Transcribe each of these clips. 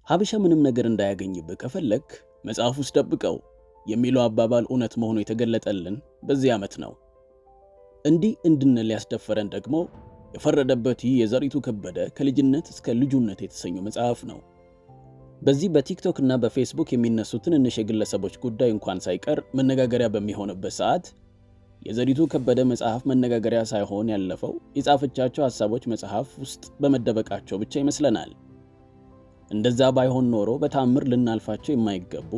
ሀበሻ ምንም ነገር እንዳያገኝብህ ከፈለክ መጽሐፍ ውስጥ ደብቀው የሚለው አባባል እውነት መሆኑ የተገለጠልን በዚህ ዓመት ነው። እንዲህ እንድንል ያስደፈረን ደግሞ የፈረደበት ይህ የዘሪቱ ከበደ ከልጅነት እስከ ልጁነት የተሰኘው መጽሐፍ ነው። በዚህ በቲክቶክ እና በፌስቡክ የሚነሱ ትንንሽ የግለሰቦች ጉዳይ እንኳን ሳይቀር መነጋገሪያ በሚሆንበት ሰዓት የዘሪቱ ከበደ መጽሐፍ መነጋገሪያ ሳይሆን ያለፈው የጻፈቻቸው ሐሳቦች መጽሐፍ ውስጥ በመደበቃቸው ብቻ ይመስለናል። እንደዛ ባይሆን ኖሮ በታምር ልናልፋቸው የማይገቡ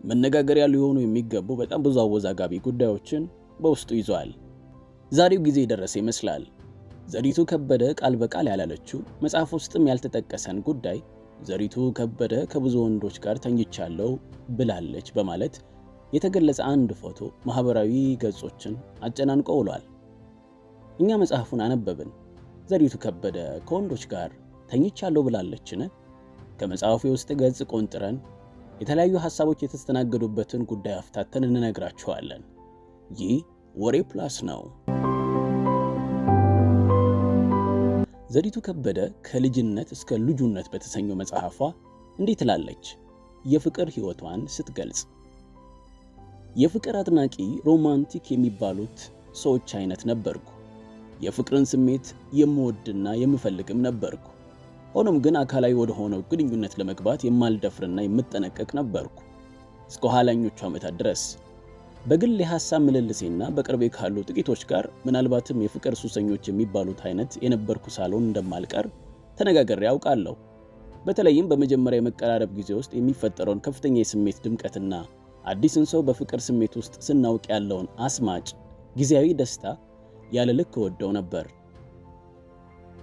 መነጋገሪያ ሊሆኑ የሚገቡ በጣም ብዙ አወዛጋቢ ጉዳዮችን በውስጡ ይዟል። ዛሬው ጊዜ የደረሰ ይመስላል። ዘሪቱ ከበደ ቃል በቃል ያላለችው መጽሐፍ ውስጥም ያልተጠቀሰን ጉዳይ ዘሪቱ ከበደ ከብዙ ወንዶች ጋር ተኝቻለሁ ብላለች በማለት የተገለጸ አንድ ፎቶ ማህበራዊ ገጾችን አጨናንቆ ውሏል። እኛ መጽሐፉን አነበብን። ዘሪቱ ከበደ ከወንዶች ጋር ተኝቻለሁ ብላለችን? ከመጽሐፉ የውስጥ ገጽ ቆንጥረን የተለያዩ ሐሳቦች የተስተናገዱበትን ጉዳይ አፍታተን እንነግራችኋለን። ይህ ወሬ ፕላስ ነው። ዘሪቱ ከበደ ከልጅነት እስከ ልጁነት በተሰኘው መጽሐፏ እንዲህ ትላለች የፍቅር ሕይወቷን ስትገልጽ። የፍቅር አድናቂ ሮማንቲክ የሚባሉት ሰዎች አይነት ነበርኩ። የፍቅርን ስሜት የምወድና የምፈልግም ነበርኩ። ሆኖም ግን አካላዊ ወደ ሆነው ግንኙነት ለመግባት የማልደፍርና የምጠነቀቅ ነበርኩ እስከ ኋላኞቹ ዓመታት ድረስ። በግል የሐሳብ ምልልሴና በቅርቤ ካሉ ጥቂቶች ጋር ምናልባትም የፍቅር ሱሰኞች የሚባሉት አይነት የነበርኩ ሳልሆን እንደማልቀር ተነጋግሬ ያውቃለሁ። በተለይም በመጀመሪያ የመቀራረብ ጊዜ ውስጥ የሚፈጠረውን ከፍተኛ የስሜት ድምቀትና አዲስን ሰው በፍቅር ስሜት ውስጥ ስናውቅ ያለውን አስማጭ ጊዜያዊ ደስታ ያለ ልክ ወደው ነበር።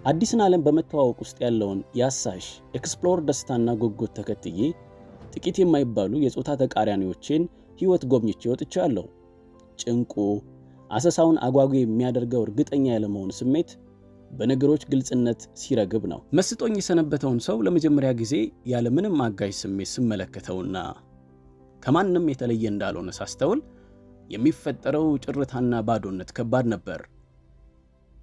አዲስን ዓለም በመተዋወቅ ውስጥ ያለውን ያሳሽ ኤክስፕሎር ደስታና ጉጉት ተከትዬ ጥቂት የማይባሉ የጾታ ተቃራኒዎችን ሕይወት ጎብኝቼ ወጥቻለሁ። ጭንቁ አሰሳውን አጓጊ የሚያደርገው እርግጠኛ ያለመሆን ስሜት በነገሮች ግልጽነት ሲረግብ ነው። መስጦኝ የሰነበተውን ሰው ለመጀመሪያ ጊዜ ያለ ምንም አጋዥ ስሜት ስመለከተውና ከማንም የተለየ እንዳልሆነ ሳስተውል የሚፈጠረው ጭርታና ባዶነት ከባድ ነበር።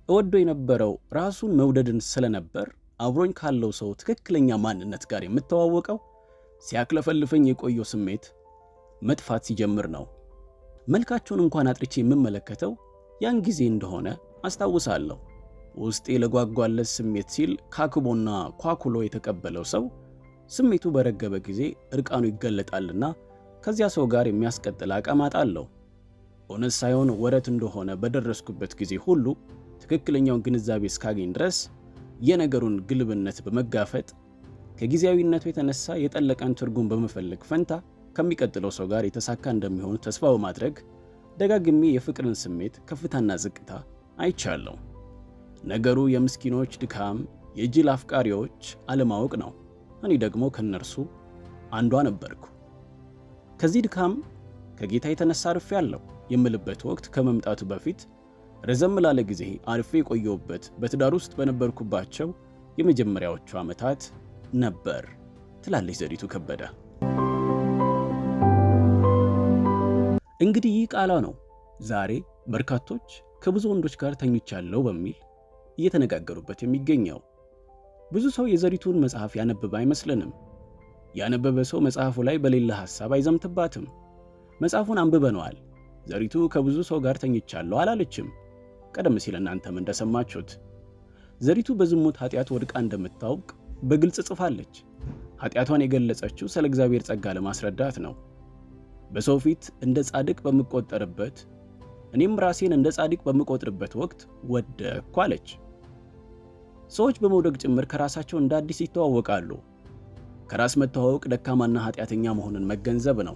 እወዶ የነበረው ራሱን መውደድን ስለነበር አብሮኝ ካለው ሰው ትክክለኛ ማንነት ጋር የምተዋወቀው ሲያክለፈልፈኝ የቆየው ስሜት መጥፋት ሲጀምር ነው። መልካቸውን እንኳን አጥርቼ የምመለከተው ያን ጊዜ እንደሆነ አስታውሳለሁ። ውስጤ ለጓጓለት ስሜት ሲል ካክቦና ኳኩሎ የተቀበለው ሰው ስሜቱ በረገበ ጊዜ እርቃኑ ይገለጣልና ከዚያ ሰው ጋር የሚያስቀጥል አቋም አጣለሁ። እውነት ሳይሆን ወረት እንደሆነ በደረስኩበት ጊዜ ሁሉ ትክክለኛውን ግንዛቤ እስካገኝ ድረስ የነገሩን ግልብነት በመጋፈጥ ከጊዜያዊነቱ የተነሳ የጠለቀን ትርጉም በመፈለግ ፈንታ ከሚቀጥለው ሰው ጋር የተሳካ እንደሚሆን ተስፋ በማድረግ ደጋግሜ የፍቅርን ስሜት ከፍታና ዝቅታ አይቻለሁ። ነገሩ የምስኪኖች ድካም፣ የጅል አፍቃሪዎች አለማወቅ ነው። እኔ ደግሞ ከነርሱ አንዷ ነበርኩ። ከዚህ ድካም ከጌታ የተነሳ አርፌያለሁ የምልበት ወቅት ከመምጣቱ በፊት ረዘም ላለ ጊዜ አርፌ የቆየሁበት በትዳር ውስጥ በነበርኩባቸው የመጀመሪያዎቹ ዓመታት ነበር ትላለች ዘሪቱ ከበደ። እንግዲህ ይህ ቃሏ ነው ዛሬ በርካቶች ከብዙ ወንዶች ጋር ተኝቻለሁ በሚል እየተነጋገሩበት የሚገኘው። ብዙ ሰው የዘሪቱን መጽሐፍ ያነበበ አይመስልንም። ያነበበ ሰው መጽሐፉ ላይ በሌላ ሐሳብ አይዘምትባትም። መጽሐፉን አንብበነዋል። ዘሪቱ ከብዙ ሰው ጋር ተኝቻለሁ አላለችም። ቀደም ሲል እናንተም እንደሰማችሁት ዘሪቱ በዝሙት ኃጢአት ወድቃ እንደምታውቅ በግልጽ ጽፋለች። ኃጢአቷን የገለጸችው ስለ እግዚአብሔር ጸጋ ለማስረዳት ነው። በሰው ፊት እንደ ጻድቅ በምቆጠርበት እኔም ራሴን እንደ ጻድቅ በምቆጥርበት ወቅት ወደቅኩ አለች። ሰዎች በመውደቅ ጭምር ከራሳቸው እንደ አዲስ ይተዋወቃሉ። ከራስ መተዋወቅ ደካማና ኃጢአተኛ መሆንን መገንዘብ ነው።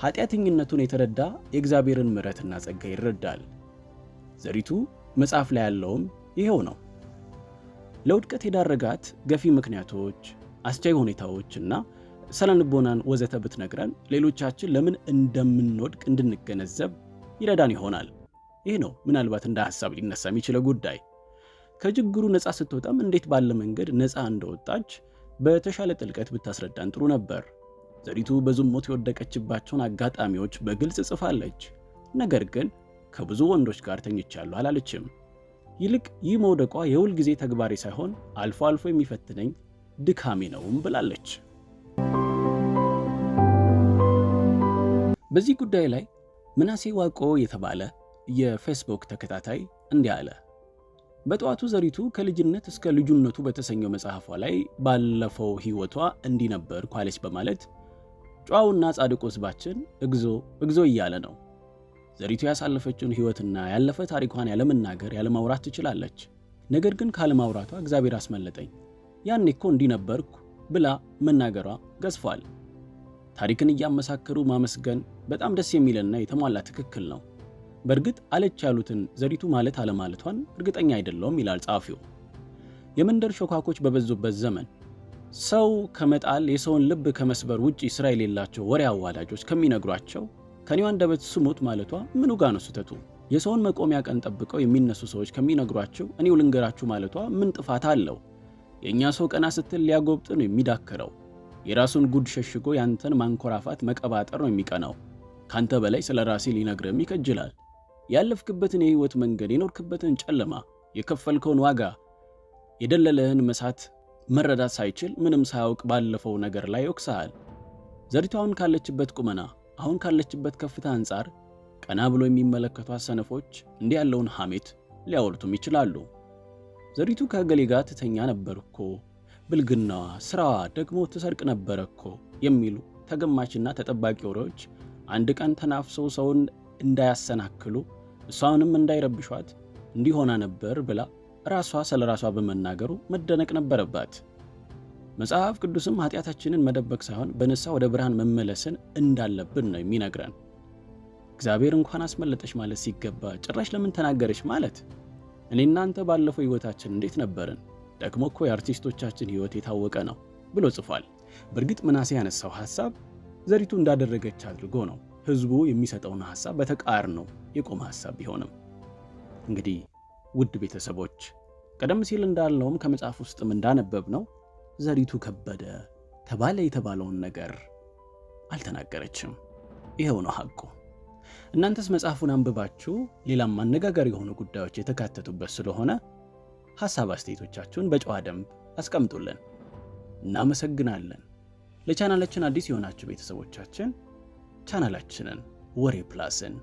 ኃጢአተኝነቱን የተረዳ የእግዚአብሔርን ምሕረትና ጸጋ ይረዳል። ዘሪቱ መጽሐፍ ላይ ያለውም ይሄው ነው። ለውድቀት የዳረጋት ገፊ ምክንያቶች፣ አስቻይ ሁኔታዎችና ሰለንቦናን ወዘተ ብትነግረን ሌሎቻችን ለምን እንደምንወድቅ እንድንገነዘብ ይረዳን ይሆናል። ይህ ነው ምናልባት እንደ ሐሳብ ሊነሳ የሚችለው ጉዳይ። ከችግሩ ነፃ ስትወጣም እንዴት ባለ መንገድ ነፃ እንደወጣች በተሻለ ጥልቀት ብታስረዳን ጥሩ ነበር። ዘሪቱ በዝሙት የወደቀችባቸውን አጋጣሚዎች በግልጽ ጽፋለች። ነገር ግን ከብዙ ወንዶች ጋር ተኝቻለሁ አላለችም። ይልቅ ይህ መውደቋ የሁል ጊዜ ተግባሬ ሳይሆን አልፎ አልፎ የሚፈትነኝ ድካሜ ነውም ብላለች። በዚህ ጉዳይ ላይ ምናሴ ዋቆ የተባለ የፌስቡክ ተከታታይ እንዲህ አለ። በጠዋቱ ዘሪቱ ከልጅነት እስከ ልጁነቱ በተሰኘው መጽሐፏ ላይ ባለፈው ሕይወቷ እንዲህ ነበር ኳለች በማለት ጨዋውና ጻድቁ ሕዝባችን እግዞ እያለ ነው። ዘሪቱ ያሳለፈችውን ሕይወትና ያለፈ ታሪኳን ያለመናገር ያለማውራት ትችላለች። ነገር ግን ካለማውራቷ እግዚአብሔር አስመለጠኝ፣ ያኔ እኮ እንዲህ ነበርኩ ብላ መናገሯ ገዝፏል። ታሪክን እያመሳከሩ ማመስገን በጣም ደስ የሚልና የተሟላ ትክክል ነው። በእርግጥ አለች ያሉትን ዘሪቱ ማለት አለማለቷን እርግጠኛ አይደለሁም ይላል ጸሐፊው። የመንደር ሾካኮች በበዙበት ዘመን ሰው ከመጣል የሰውን ልብ ከመስበር ውጪ ስራ የሌላቸው ወሬ አዋላጆች ከሚነግሯቸው ከኔው አንደበት ስሙት ማለቷ ምኑ ጋር ነው ስህተቱ? የሰውን መቆሚያ ቀን ጠብቀው የሚነሱ ሰዎች ከሚነግሯቸው እኔው ልንገራችሁ ማለቷ ምን ጥፋት አለው? የእኛ ሰው ቀና ስትል ሊያጎብጥ ነው የሚዳክረው። የራሱን ጉድ ሸሽጎ ያንተን ማንኮራፋት መቀባጠር ነው የሚቀናው። ካንተ በላይ ስለ ራሴ ሊነግርም ይከጅላል። ያለፍክበትን የህይወት መንገድ፣ የኖርክበትን ጨለማ፣ የከፈልከውን ዋጋ፣ የደለለህን መሳት መረዳት ሳይችል ምንም ሳያውቅ ባለፈው ነገር ላይ ይወቅሳል። ዘሪቱ አሁን ካለችበት ቁመና፣ አሁን ካለችበት ከፍታ አንጻር ቀና ብሎ የሚመለከቷት ሰነፎች እንዲህ ያለውን ሐሜት ሊያወርቱም ይችላሉ። ዘሪቱ ከገሌ ጋር ትተኛ ነበር እኮ፣ ብልግናዋ፣ ስራዋ ደግሞ ትሰርቅ ነበር እኮ የሚሉ ተገማችና ተጠባቂ ወሬዎች አንድ ቀን ተናፍሰው ሰውን እንዳያሰናክሉ እሷንም እንዳይረብሿት እንዲሆና ነበር ብላ ራሷ ስለ ራሷ በመናገሩ መደነቅ ነበረባት። መጽሐፍ ቅዱስም ኃጢአታችንን መደበቅ ሳይሆን በንስሐ ወደ ብርሃን መመለስን እንዳለብን ነው የሚነግረን። እግዚአብሔር እንኳን አስመለጠች ማለት ሲገባ ጭራሽ ለምን ተናገረች ማለት? እኔ እናንተ ባለፈው ህይወታችን እንዴት ነበርን? ደግሞ እኮ የአርቲስቶቻችን ህይወት የታወቀ ነው ብሎ ጽፏል። በእርግጥ ምናሴ ያነሳው ሐሳብ ዘሪቱ እንዳደረገች አድርጎ ነው ህዝቡ የሚሰጠውን ሐሳብ በተቃርኖ የቆመ ሐሳብ ቢሆንም እንግዲህ ውድ ቤተሰቦች ቀደም ሲል እንዳልነውም ከመጽሐፍ ውስጥም እንዳነበብ ነው ዘሪቱ ከበደ ተባለ የተባለውን ነገር አልተናገረችም። ይሄው ነው ሐቁ። እናንተስ መጽሐፉን አንብባችሁ ሌላም አነጋጋሪ የሆኑ ጉዳዮች የተካተቱበት ስለሆነ ሐሳብ አስተያየቶቻችሁን በጨዋ ደንብ አስቀምጡልን። እናመሰግናለን። ለቻናላችን አዲስ የሆናችሁ ቤተሰቦቻችን ቻናላችንን ወሬ ፕላስን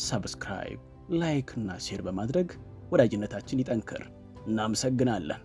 ሰብስክራይብ፣ ላይክ እና ሼር በማድረግ ወዳጅነታችን ይጠንክር። እናመሰግናለን።